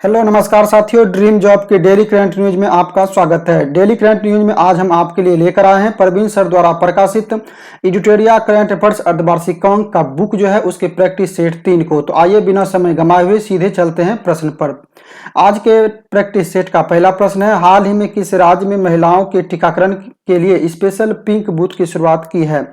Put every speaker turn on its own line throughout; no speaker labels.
Hello नमस्कार साथियों, dream job के डेली करंट न्यूज में आपका स्वागत है। डेली करंट न्यूज में आज हम आपके लिए लेकर आए हैं प्रवीण सर द्वारा प्रकाशित एडिटोरिया करंट अफेयर्स अर्धवार्षिक अंक का बुक जो है उसके प्रैक्टिस सेट 3 को। तो आइए बिना समय गंवाए हुए सीधे चलते हैं प्रश्न पर। आज के प्रैक्टिस सेट का पहला प्रश्न है, हाल ही में किस राज्य में महिलाओं के टीकाकरण के लिए स्पेशल पिंक बूथ की शुरुआत की है?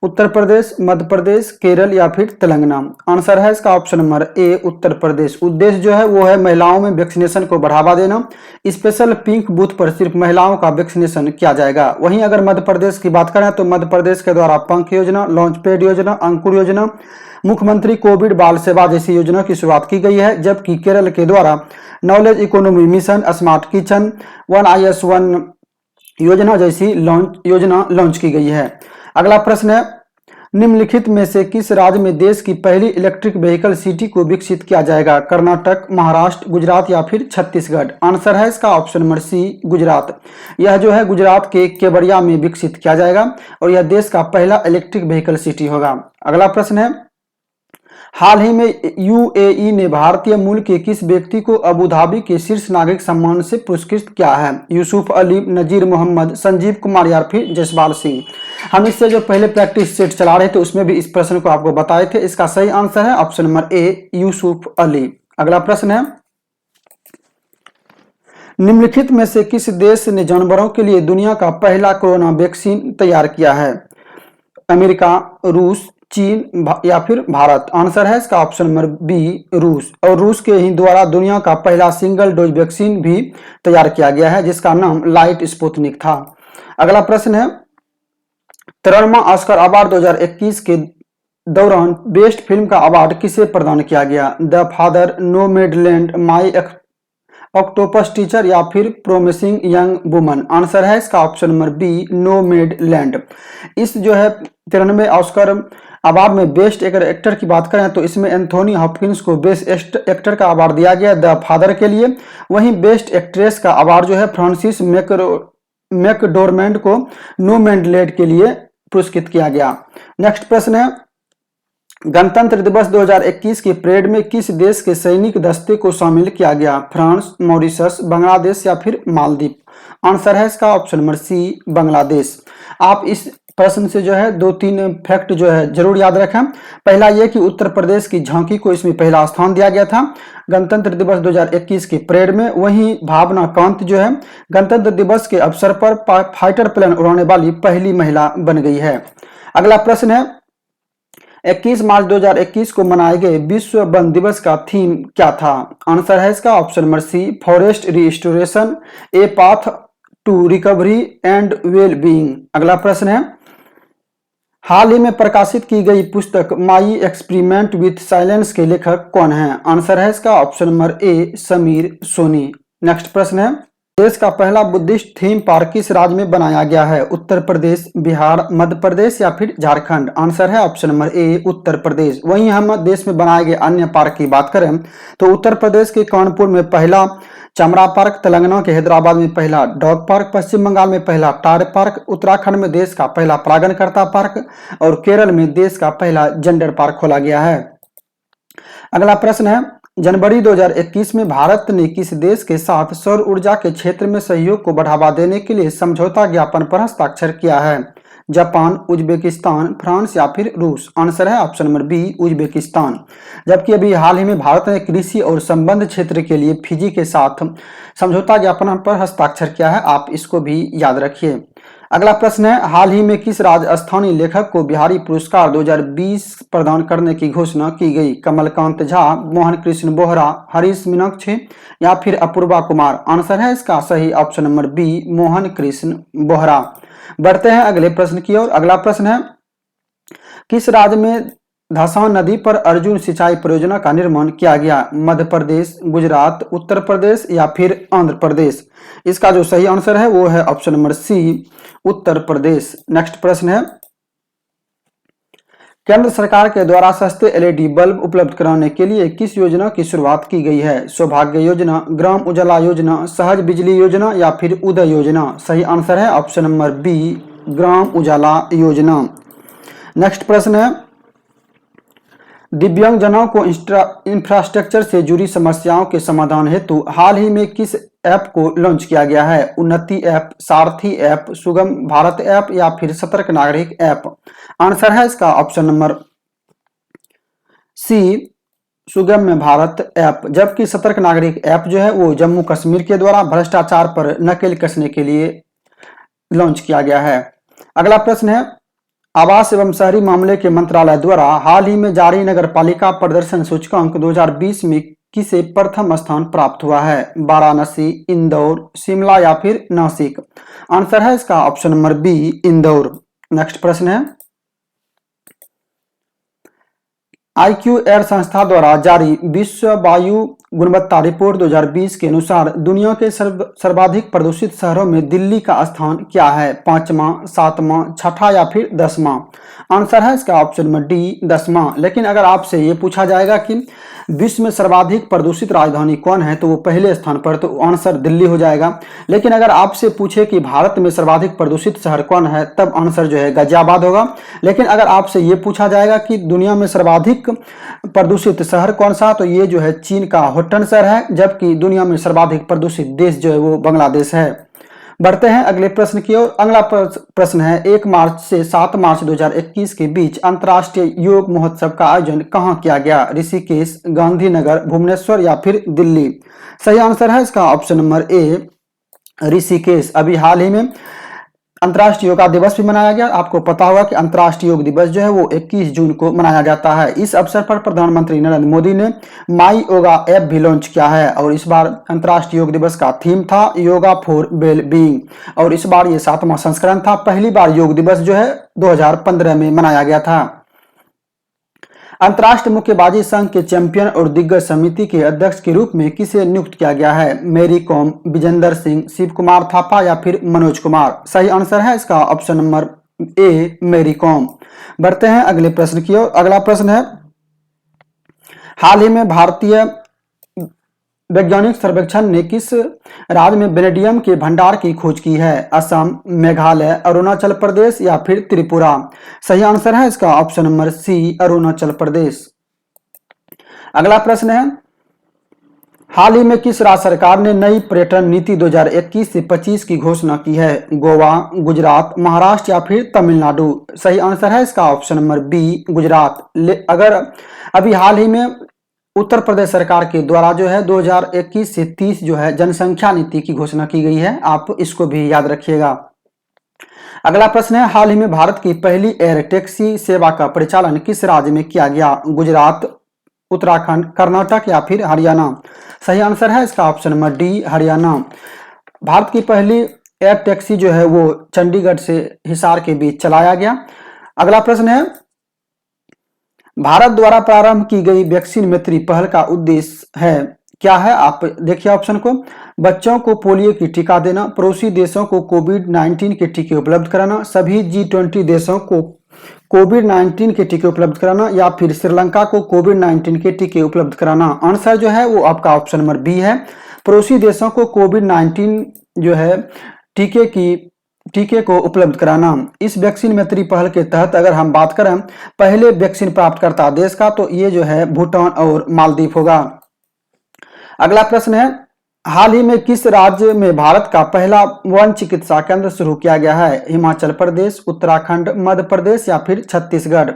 उत्तर प्रदेश, मध्य प्रदेश, केरल या फिर तेलंगाना। आंसर है इसका ऑप्शन नंबर ए, उत्तर प्रदेश। उद्देश्य जो है वो है महिलाओं में वैक्सीनेशन को बढ़ावा देना। स्पेशल पिंक बूथ पर सिर्फ महिलाओं का वैक्सीनेशन किया जाएगा। वहीं अगर मध्य प्रदेश की बात करें तो मध्य प्रदेश के द्वारा पंख योजना, लॉन्च पैड योजना, अंकुर योजना, मुख्यमंत्री कोविड बाल सेवा जैसी योजना की शुरुआत की गई है। जबकि केरल के द्वारा knowledge economy mission, smart kitchen, 1IS1 योजना जैसी योजना लॉन्च की गई है। अगला प्रश्न है, निम्नलिखित में से किस राज्य में देश की पहली इलेक्ट्रिक व्हीकल सिटी को विकसित किया जाएगा? कर्नाटक, महाराष्ट्र, गुजरात या फिर छत्तीसगढ़। आंसर है इसका ऑप्शन नंबर सी, गुजरात। यह जो है गुजरात के केवड़िया में विकसित किया जाएगा और यह देश का पहला इलेक्ट्रिक व्हीकल सिटी होगा। अगला प्रश्न है, हाल ही में यूएई ने भारतीय मूल के किस व्यक्ति को अबू धाबी के शीर्ष नागरिक सम्मान से पुरस्कृत किया है? यूसुफ अली, नजीर मोहम्मद, संजीव कुमार या फिर जसपाल सिंह। हम इससे जो पहले प्रैक्टिस सेट चला रहे थे उसमें भी इस प्रश्न को आपको बताए थे। इसका सही आंसर है ऑप्शन नंबर ए, यूसुफ अली। अगला प्रश्न है, निम्नलिखित में से किस देश ने जानवरों के लिए दुनिया का पहला कोरोना वैक्सीन तैयार किया है? अमेरिका, रूस, चीन या फिर भारत। आंसर है इसका ऑप्शन नंबर बी, रूस। और रूस के ही द्वारा दुनिया का पहला सिंगल डोज वैक्सीन भी तैयार किया गया है जिसका नाम लाइट स्पुतनिक था। अगला प्रश्न है, 13वां ऑस्कर अवार्ड 2021 के दौरान बेस्ट फिल्म का अवार्ड किसे प्रदान किया गया? The father, Nomadland, my octopus teacher या फिर प्रोमिसिंग यंग वुमन। आंसर है इसका ऑप्शन नंबर बी, नोमैडलैंड। इस जो है 93वें ऑस्कर अवार्ड में बेस्ट एक्टर की बात करें तो इसमें एंथोनी हॉपकिंस को बेस्ट एक्टर का अवार्ड दिया गया द फादर के लिए। वहीं बेस्ट एक्ट्रेस का अवार्ड जो है फ्रांसिस मैकडोरमेंड को नोमैडलैंड के लिए पुरस्कृत किया गया। नेक्स्ट प्रश्न है, गणतंत्र दिवस 2021 की परेड में किस देश के सैनिक दस्ते को शामिल किया गया? फ्रांस, मॉरिशस, बांग्लादेश या फिर मालदीव। आंसर है इसका ऑप्शन नंबर सी, बांग्लादेश। आप इस प्रश्न से जो है 2-3 फैक्ट जो है जरूर याद रखें। पहला यह कि उत्तर प्रदेश की झांकी को इसमें पहला स्थान दिया गया था गणतंत्र दिवस 2021 की परेड में। वहीं भावना कांत जो है गणतंत्र दिवस के अवसर पर फाइटर प्लेन उड़ाने वाली पहली महिला बन गई है। अगला प्रश्न है, 21 मार्च 2021 को मनाए गए विश्व वन दिवस का थीम क्या था? आंसर है इसका option number C, forest restoration, a path to recovery and well being. अगला प्रश्न है, हाल ही में प्रकाशित की गई पुस्तक माई एक्सपेरिमेंट विथ साइलेंस के लेखक कौन है? आंसर है इसका option number A, Sameer Soni. Next प्रश्न है, देश का पहला बुद्धिस्ट थीम पार्क किस राज्य में बनाया गया है? उत्तर प्रदेश, बिहार, मध्य प्रदेश या फिर झारखंड। आंसर है ऑप्शन नंबर ए, उत्तर प्रदेश। वहीं हम देश में बनाए गए अन्य पार्क की बात करें तो उत्तर प्रदेश के कानपुर में पहला चमड़ा पार्क, तेलंगाना के हैदराबाद में पहला डॉग पार्क, पश्चिम बंगाल में पहला टार पार्क, उत्तराखंड में देश का पहला परागणकर्ता पार्क और केरल में देश का पहला जेंडर पार्क खोला गया है। अगला प्रश्न है, जनवरी 2021 में भारत ने किस देश के साथ सौर ऊर्जा के क्षेत्र में सहयोग को बढ़ावा देने के लिए समझौता ज्ञापन पर हस्ताक्षर किया है? जापान, उज्बेकिस्तान, फ्रांस या फिर रूस। आंसर है ऑप्शन नंबर बी, उज्बेकिस्तान। जबकि अभी हाल ही में भारत ने कृषि और संबंध क्षेत्र के लिए फिजी के साथ समझौता ज्ञापन पर हस्ताक्षर किया है, आप इसको भी याद रखिए। अगला प्रश्न है, हाल ही में किस राजस्थानी लेखक को बिहारी पुरस्कार 2020 प्रदान करने की घोषणा की गई? कमलकांत झा, मोहन कृष्ण बोहरा, हरीश मीनाक्षी या फिर अपूर्वा कुमार। आंसर है इसका सही option number B, Mohan Krishna Bohra. बढ़ते हैं अगले प्रश्न की ओर। अगला प्रश्न है, किस राज्य में धसान नदी पर अर्जुन सिंचाई परियोजना का निर्माण किया गया? मध्य प्रदेश, गुजरात, उत्तर प्रदेश या फिर आंध्र प्रदेश। इसका जो सही आंसर है वो है ऑप्शन नंबर सी, उत्तर प्रदेश। नेक्स्ट प्रश्न है, केंद्र सरकार के द्वारा सस्ते एलईडी बल्ब उपलब्ध कराने के लिए किस योजना की शुरुआत की गई है? सौभाग्य योजना, ग्राम उजाला योजना, सहज बिजली योजना या फिर उदय योजना। सही आंसर है option number B, Gram Ujala योजना। नेक्स्ट प्रश्न है, दिव्यांगजनों को इंफ्रास्ट्रक्चर से जुड़ी समस्याओं के समाधान हेतु हाल ही में किस ऐप को लॉन्च किया गया है? उन्नति ऐप, सारथी ऐप, सुगम भारत ऐप या फिर सतर्क नागरिक ऐप? आंसर है इसका ऑप्शन नंबर सी, सुगम्य भारत ऐप। जबकि सतर्क नागरिक ऐप जो है वो जम्मू कश्मीर के द्वारा भ्रष्टाचार पर नकेल कसने के लिए लॉन्च किया गया है। अगला प्रश्न है, आवास एवं शहरी मामले के मंत्रालय द्वारा हाल ही में जारी नगर पालिका प्रदर्शन सूचकांक 2020 में किसे प्रथम स्थान प्राप्त हुआ है? वाराणसी, इंदौर, शिमला या फिर नासिक? आंसर है इसका option number B, Indore. Next प्रश्न है, IQ एयर संस्था द्वारा जारी विश्व वायु गुणवत्ता रिपोर्ट 2020 के अनुसार दुनिया के सर्वाधिक प्रदूषित शहरों में दिल्ली का स्थान क्या है? 5वां, 7वां, 6ठा या फिर 10वां? आंसर है इसका ऑप्शन नंबर डी, 10वां। लेकिन अगर आपसे ये पूछा जाएगा कि विश्व में सर्वाधिक प्रदूषित राजधानी कौन है, तो वो पहले स्थान पर, तो आंसर दिल्ली हो जाएगा। लेकिन अगर आपसे पूछे कि भारत में सर्वाधिक प्रदूषित शहर कौन है, तब आंसर जो है गाजियाबाद होगा। लेकिन अगर आपसे ये पूछा जाएगा कि दुनिया में सर्वाधिक प्रदूषित शहर कौन सा, तो ये जो है चीन का होटन शहर है। जबकि दुनिया में सर्वाधिक प्रदूषित देश जो है वो बांग्लादेश है। बढ़ते हैं अगले प्रश्न की ओर। अगला प्रश्न है, 1 मार्च से 7 मार्च 2021 के बीच अंतर्राष्ट्रीय योग महोत्सव का आयोजन कहाँ किया गया? ऋषिकेश, गांधीनगर, भुवनेश्वर या फिर दिल्ली? सही आंसर है इसका ऑप्शन नंबर ए, ऋषिकेश। अभी हाल ही में अंतर्राष्ट्रीय योगा दिवस भी मनाया गया। आपको पता होगा कि अंतर्राष्ट्रीय योग दिवस जो है वो 21 जून को मनाया जाता है। इस अवसर पर प्रधानमंत्री नरेंद्र मोदी ने माई योगा ऐप भी लॉन्च किया है और इस बार अंतर्राष्ट्रीय योग दिवस का थीम था योगा फॉर वेल बीइंग और इस बार ये 7वां संस्करण था। पहली बार योग दिवस जो है 2015 में मनाया गया था। अंतर्राष्ट्रीय मुक्केबाजी संघ के चैंपियन और दिग्गज समिति के अध्यक्ष के रूप में किसे नियुक्त किया गया है? मेरी कॉम, विजेंदर सिंह, शिव कुमार थापा या फिर मनोज कुमार? सही आंसर है इसका ऑप्शन नंबर ए, मेरी कॉम। बढ़ते हैं अगले प्रश्न की ओर। अगला प्रश्न है, हाल ही में भारतीय वैज्ञानिक सर्वेक्षण ने किस राज्य में वेनेडियम के भंडार की खोज की है? असम, मेघालय, अरुणाचल प्रदेश या फिर त्रिपुरा? सही आंसर है इसका ऑप्शन नंबर सी, अरुणाचल प्रदेश। अगला प्रश्न है, हाल ही में किस राज्य सरकार ने नई पर्यटन नीति 2021 से 25 की घोषणा की है? गोवा, गुजरात, महाराष्ट्र या फिर तमिलनाडु? सही आंसर है इसका ऑप्शन नंबर बी, गुजरात। अगर अभी हाल ही में उत्तर प्रदेश सरकार के द्वारा जो है 2021 से 30 जो है जनसंख्या नीति की घोषणा की गई है। आप इसको भी याद रखिएगा। अगला प्रश्न है, हाल ही में भारत की पहली एयर टैक्सी सेवा का परिचालन किस राज्य में किया गया? गुजरात, उत्तराखंड, कर्नाटक या फिर हरियाणा? सही आंसर है इसका option number D, Haryana. Bharat की पहली एयर टैक्सी जो है वो चंडीगढ़ से हिसार के बीच चलाया गया। अगला प्रश्न है, भारत द्वारा प्रारंभ की गई वैक्सीन मैत्री पहल का उद्देश्य है क्या है? आप देखिए ऑप्शन को, बच्चों को पोलियो की टीका देना, पड़ोसी देशों को कोविड-19 के टीके उपलब्ध कराना, सभी G20 देशों को कोविड-19 के टीके उपलब्ध कराना या फिर श्रीलंका को कोविड-19 के टीके उपलब्ध कराना? आंसर जो है वो आपका ऑप्शन नंबर बी है, पड़ोसी देशों को कोविड-19 जो है टीके को उपलब्ध कराना। इस वैक्सीन मैत्री पहल के तहत अगर हम बात करें पहले वैक्सीन प्राप्तकर्ता देश का, तो ये जो है भूटान और मालदीव होगा। अगला प्रश्न है, हाल ही में किस राज्य में भारत का पहला वन चिकित्सा केंद्र शुरू किया गया है? हिमाचल प्रदेश, उत्तराखंड, मध्य प्रदेश या फिर छत्तीसगढ़?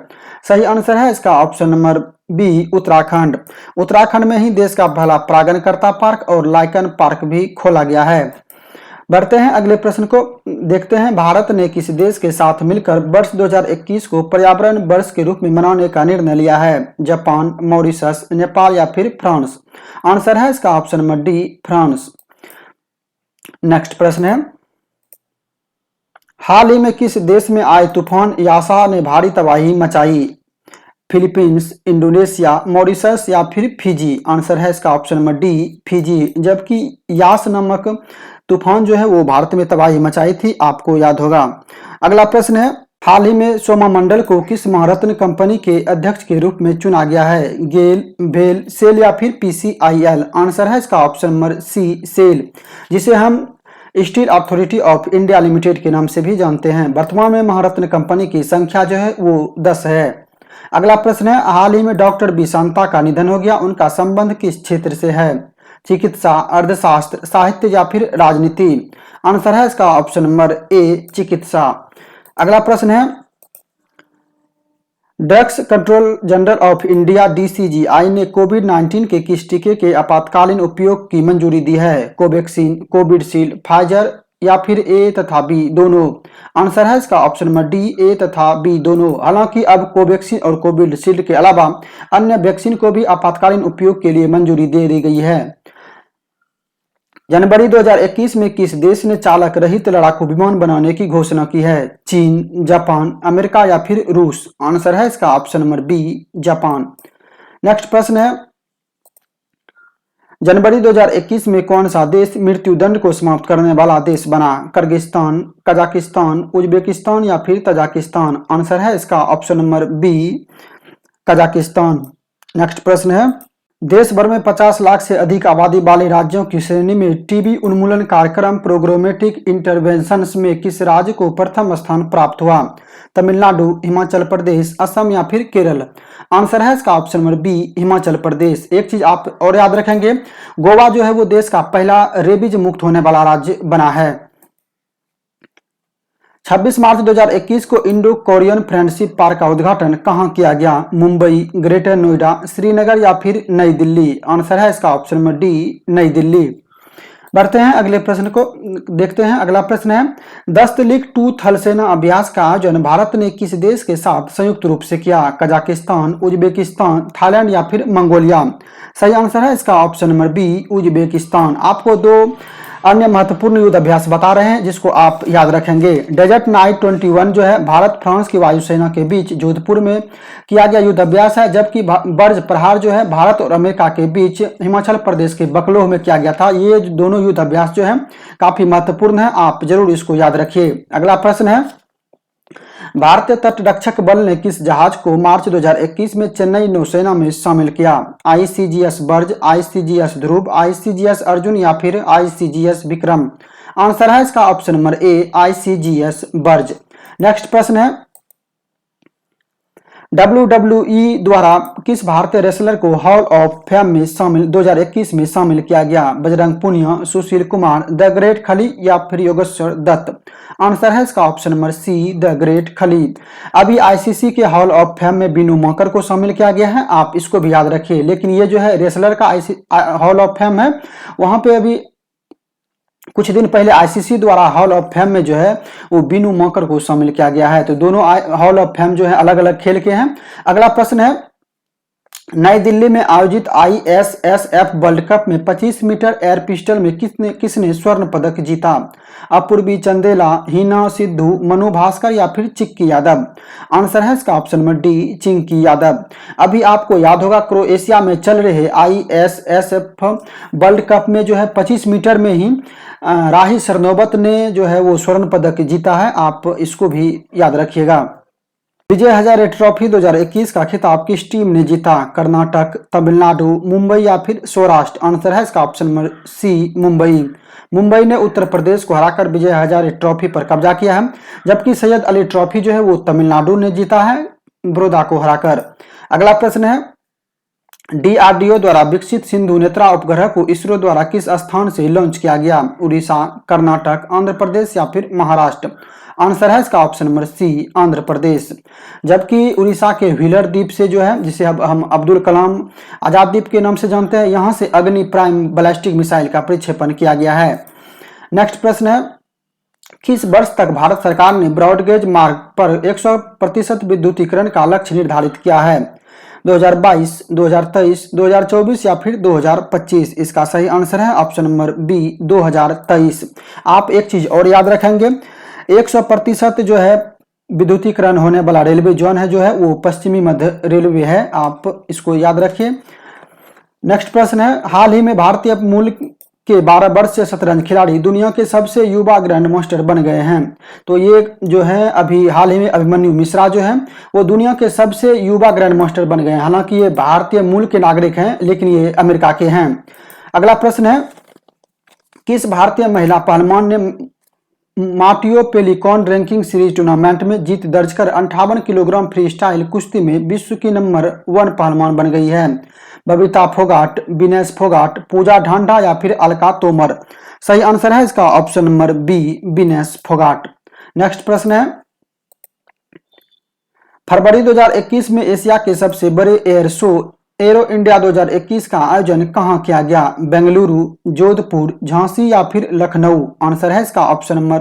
सही आंसर है इसका option number B, Uttarakhand. Uttarakhand में ही देश का पहला परागणकर्ता पार्क और लाइकन पार्क भी खोला गया है। बढ़ते हैं अगले प्रश्न को, देखते हैं भारत ने किस देश के साथ मिलकर वर्ष 2021 को पर्यावरण वर्ष के रूप में मनाने का निर्णय लिया है? जापान, मॉरिशस, नेपाल या फिर फ्रांस? आंसर है इसका option number D, France. Next प्रश्न है, हाल ही में किस देश में आए तूफान यासा ने भारी तबाही मचाई? फिलीपींस, इंडोनेशिया, मॉरिशस या फिर फिजी? आंसर है इसका ऑप्शन नंबर डी, फिजी। जबकि यास नामक तूफान जो है वो भारत में तबाही मचाई थी, आपको याद होगा। अगला प्रश्न है, हाल ही में सोमा मंडल को किस महारत्न कंपनी के अध्यक्ष के रूप में चुना गया है? गेल, भेल, सेल या फिर PCIL? आंसर है इसका ऑप्शन नंबर सी, सेल, जिसे हम steel authority of India limited के नाम से भी जानते हैं। वर्तमान में महारत्न कंपनी की संख्या जो है वो 10 है। अगला प्रश्न है, हाल ही में डॉक्टर बी शांता का निधन हो गया, उनका संबंध किस क्षेत्र से है? चिकित्सा, अर्थशास्त्र, साहित्य या फिर राजनीति? आंसर है इसका ऑप्शन नंबर ए, चिकित्सा। अगला प्रश्न है, drugs control general of India DCGI ने कोविड-19 के किस टीके के आपातकालीन उपयोग की मंजूरी दी है? कोवैक्सीन, कोविशील्ड, फाइजर या फिर ए तथा बी दोनों? आंसर है इसका ऑप्शन नंबर डी, ए तथा बी दोनों। हालांकि अब कोवैक्सीन और कोविशील्ड के अलावा अन्य वैक्सीन को भी आपातकालीन उपयोग के लिए मंजूरी दे दी गई है। जनवरी 2021 में किस देश ने चालक रहित लड़ाकू विमान बनाने की घोषणा की है? चीन, जापान, अमेरिका या फिर रूस? आंसर है इसका option number B, Japan. Next प्रश्न है, जनवरी 2021 में कौन सा देश मृत्युदंड को समाप्त करने वाला देश बना? किर्गिस्तान, कजाकिस्तान, उज्बेकिस्तान या फिर तजाकिस्तान? आंसर है इसका option number B, Kazakhstan. Next प्रश्न है, देश भर में 50 लाख से अधिक आबादी वाले राज्यों की श्रेणी में टीबी उन्मूलन कार्यक्रम प्रोग्रामेटिक इंटरवेंशंस में किस राज्य को प्रथम स्थान प्राप्त हुआ? तमिलनाडु, हिमाचल प्रदेश, असम या फिर केरल? आंसर है इसका option number B, Himachal Pradesh. एक चीज आप और याद रखेंगे, गोवा जो है वो देश का पहला रेबीज मुक्त होने वाला राज्य बना है। 26 मार्च 2021 को इंडो कोरियन फ्रेंडशिप पार्क का उद्घाटन कहां किया गया? मुंबई, ग्रेटर नोएडा, श्रीनगर या फिर नई दिल्ली? आंसर है इसका ऑप्शन नंबर डी, नई दिल्ली। बढ़ते हैं अगले प्रश्न को देखते हैं। अगला प्रश्न है, दस्तलिक 2 थल सेना अभ्यास का आयोजन भारत ने किस देश के साथ संयुक्त रूप से किया? कजाकिस्तान, उज्बेकिस्तान, थाईलैंड या फिर मंगोलिया? सही आंसर है इसका ऑप्शन नंबर बी, उज्बेकिस्तान। आपको 2 अन्य महत्वपूर्ण युद्ध अभ्यास बता रहे हैं जिसको आप याद रखेंगे। डेजर्ट नाइट 21 जो है भारत फ्रांस की वायुसेना के बीच जोधपुर में किया गया युद्ध अभ्यास है, जबकि बर्ज प्रहार जो है भारत और अमेरिका के बीच हिमाचल प्रदेश के बकलोह में किया गया था। ये दोनों युद्ध अभ्यास जो है काफी महत्वपूर्ण है, आप जरूर इसको याद रखिए। अगला प्रश्न है, भारतीय तटरक्षक बल ने किस जहाज को मार्च 2021 में चेन्नई नौसेना में शामिल किया? आईसीजीएस बर्ज, आईसीजीएस ध्रुव, आईसीजीएस अर्जुन या फिर आईसीजीएस विक्रम? आंसर है इसका ऑप्शन नंबर ए, आईसीजीएस बर्ज। नेक्स्ट प्रश्न है, WWE द्वारा किस भारतीय रेसलर को हॉल ऑफ फेम में शामिल 2021 में शामिल किया गया? बजरंग पुनिया, सुशील कुमार, द ग्रेट खली या फिर योगेश्वर दत्त? आंसर है इसका option number C, the great Khali. अभी आईसीसी के हॉल ऑफ फेम में बीनू मकर को शामिल किया गया है, आप इसको भी याद रखिए। लेकिन ये जो है रेसलर का हॉल ऑफ फेम है, वहां पे अभी कुछ दिन पहले आईसीसी द्वारा हॉल ऑफ फेम में जो है वो बीनू मकर को शामिल किया गया है। तो दोनों हॉल ऑफ फेम जो है अलग अलग खेल के हैं। अगला प्रश्न है, नई दिल्ली में आयोजित ISSF वर्ल्ड कप में 25 मीटर एयर पिस्टल में किसने स्वर्ण पदक जीता? अपूर्वी चंदेला, हिना सिद्धू, मनु भास्कर या फिर चिक्की यादव? आंसर है इसका option number D, Chinki Yadav. अभी आपको याद होगा क्रोएशिया में चल रहे ISSF वर्ल्ड कप में जो है 25 मीटर में ही राही सरनोबत ने जो है वो स्वर्ण पदक जीता है, आप इसको भी याद रखिएगा। विजय हजारे ट्रॉफी 2021 का खिताब किस टीम ने जीता? कर्नाटक, तमिलनाडु, मुंबई या फिर सौराष्ट्र? आंसर है इसका option number C, Mumbai. Mumbai ने उत्तर प्रदेश को हराकर विजय हजारे ट्रॉफी पर कब्जा किया है, जबकि सैयद अली ट्रॉफी जो है वो तमिलनाडु ने जीता है बड़ौदा को हराकर। अगला प्रश्न है, DRDO द्वारा विकसित सिंधु नेत्रा उपग्रह को इसरो द्वारा किस स्थान से लॉन्च किया गया? उड़ीसा, कर्नाटक, आंध्र प्रदेश या फिर महाराष्ट्र? आंसर है इसका ऑप्शन नंबर सी, आंध्र प्रदेश। जबकि उड़ीसा के व्हीलर द्वीप से जो है, जिसे हम अब्दुल कलाम आजाद द्वीप के नाम से जानते हैं, यहां से अग्नि प्राइम बैलिस्टिक मिसाइल का प्रक्षेपण किया गया है। नेक्स्ट प्रश्न है, किस वर्ष तक भारत सरकार ने ब्रॉडगेज मार्ग पर 100% विद्युतीकरण का लक्ष्य निर्धारित किया है? 2022, 2023, 2024 या फिर 2025? इसका सही आंसर है ऑप्शन नंबर बी, 2023। आप एक चीज और याद रखेंगे, 100% जो है विद्युतीकरण होने वाला रेलवे जोन है जो है वो पश्चिमी मध्य रेलवे है, आप इसको याद रखिए। नेक्स्ट प्रश्न है, हाल ही में भारतीय मूल के 12 वर्षीय शतरंज खिलाड़ी दुनिया के सबसे युवा ग्रैंड मास्टर बन गए हैं। तो ये जो है अभी हाल ही में अभिमन्यु मिश्रा जो है वो दुनिया के सबसे युवा ग्रैंड मास्टर बन गए हैं। हालांकि ये भारतीय मूल के नागरिक हैं, लेकिन ये अमेरिका के हैं। अगला प्रश्न है, किस भारतीय महिला पहलवान ने माटियो पेलिकॉन रैंकिंग सीरीज टूर्नामेंट में जीत दर्ज कर 58 किलोग्राम फ्री स्टाइल कुश्ती में विश्व की नंबर 1 पहलवान बन गई है। बबीता फोगाट, विनेश फोगाट, पूजा ढांडा या फिर अलका तोमर? सही आंसर है इसका option number B, Vinesh Phogat. Next प्रश्न है, फरवरी 2021 में एशिया के सबसे बड़े एयर शो एरो इंडिया 2021 का आयोजन कहां किया गया? बेंगलुरु, जोधपुर, झांसी या फिर लखनऊ? आंसर है इसका ऑप्शन नंबर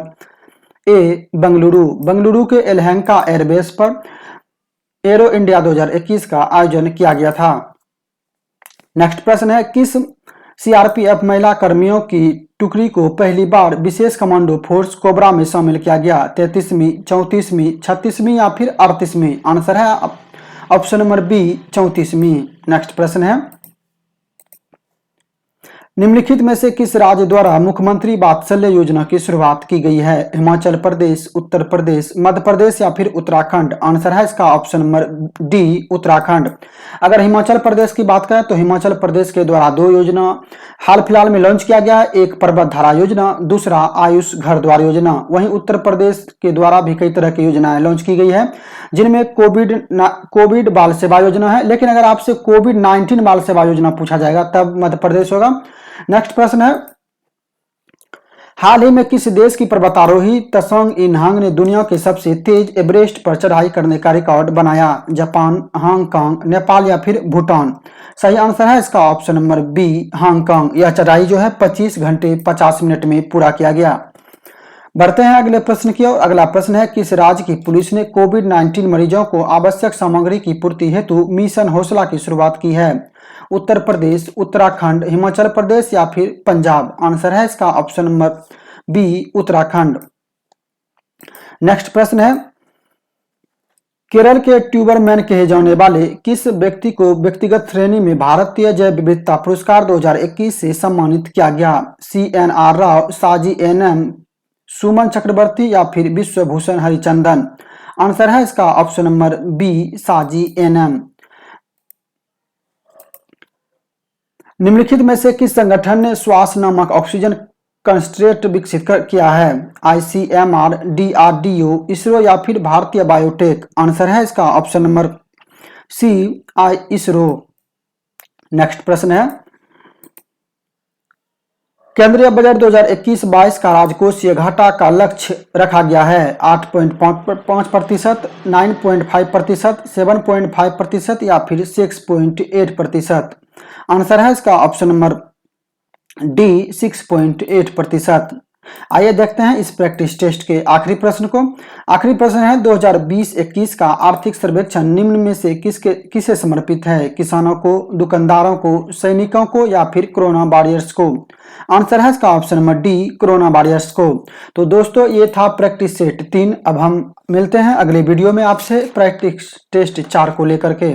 ए, बेंगलुरु। बेंगलुरु के एलहंका एयरबेस पर एरो इंडिया 2021 का आयोजन किया गया था। नेक्स्ट प्रश्न है, किस सीआरपीएफ महिला कर्मियों की टुकड़ी को पहली बार विशेष कमांडो फोर्स कोबरा में शामिल किया गया? 33वीं, 34वीं, 36वीं या फिर 38वीं? आंसर है ऑप्शन नंबर बी, 34वीं। नेक्स्ट प्रश्न है, निम्नलिखित में से किस राज्य द्वारा मुख्यमंत्री वात्सल्य योजना की शुरुआत की गई है? हिमाचल प्रदेश, उत्तर प्रदेश, मध्य प्रदेश या फिर उत्तराखंड? आंसर है इसका ऑप्शन नंबर डी, उत्तराखंड। अगर हिमाचल प्रदेश की बात करें तो हिमाचल प्रदेश के द्वारा 2 योजना हाल फिलहाल में लॉन्च किया गया है, एक पर्वत धारा योजना, दूसरा आयुष घर द्वार योजना। वहीं उत्तर प्रदेश के द्वारा भी कई तरह की योजनाएं लॉन्च की गई है, जिनमें कोविड बाल सेवा योजना है। लेकिन अगर आपसे कोविड-19 बाल सेवा योजना पूछा जाएगा तब मध्य प्रदेश होगा। नेक्स्ट प्रश्न है, हाल ही में किस देश की पर्वतारोही त्सोंग यिंगहांग ने दुनिया के सबसे तेज एवरेस्ट पर चढ़ाई करने का रिकॉर्ड बनाया? जापान, हांगकांग, नेपाल या फिर भूटान? सही आंसर है इसका ऑप्शन नंबर बी, हांगकांग। यह चढ़ाई जो है 25 घंटे 50 मिनट में पूरा किया गया। बढ़ते हैं अगले प्रश्न की ओर। अगला प्रश्न है, किस राज्य की पुलिस ने कोविड-19 मरीजों को आवश्यक सामग्री की पूर्ति हेतु मिशन हौसला की शुरुआत की है? उत्तर प्रदेश, उत्तराखंड, हिमाचल प्रदेश या फिर पंजाब? आंसर है इसका option number B, Uttarakhand. Next प्रश्न है, केरल के ट्यूबरमैन कहे जाने वाले किस व्यक्ति को व्यक्तिगत श्रेणी में भारतीय जैव विविधता पुरस्कार 2021 से सम्मानित किया गया? CNR राव, साजी NM, सुमन चक्रवर्ती या फिर विश्वभूषण हरिचंदन? आंसर है इसका ऑप्शन नंबर बी, साजी NM। निम्नलिखित में से किस संगठन ने श्वास नामक ऑक्सीजन कंसंट्रेट विकसित किया है? ICMR, DRDO, इसरो या फिर भारतीय बायोटेक? आंसर है इसका option number C, ISRO. Next प्रश्न है, केंद्रीय बजट 2021-22 का राजकोषीय घाटा का लक्ष्य रखा गया है 8.5%, 9.5%, 7.5% या फिर 6.8%? आंसर है इसका ऑप्शन नंबर डी, 6.8%। आइए देखते हैं इस प्रैक्टिस टेस्ट के आखिरी प्रश्न को। आखिरी प्रश्न है, 2020-21 का आर्थिक सर्वेक्षण निम्न में से किसे समर्पित है? किसानों को, दुकानदारों को, सैनिकों को या फिर कोरोना वॉरियर्स को? आंसर है इसका option number D, corona warriors को। तो दोस्तों ये था प्रैक्टिस सेट 3। अब हम मिलते हैं अगले वीडियो में आपसे प्रैक्टिस टेस्ट 4 को लेकर के।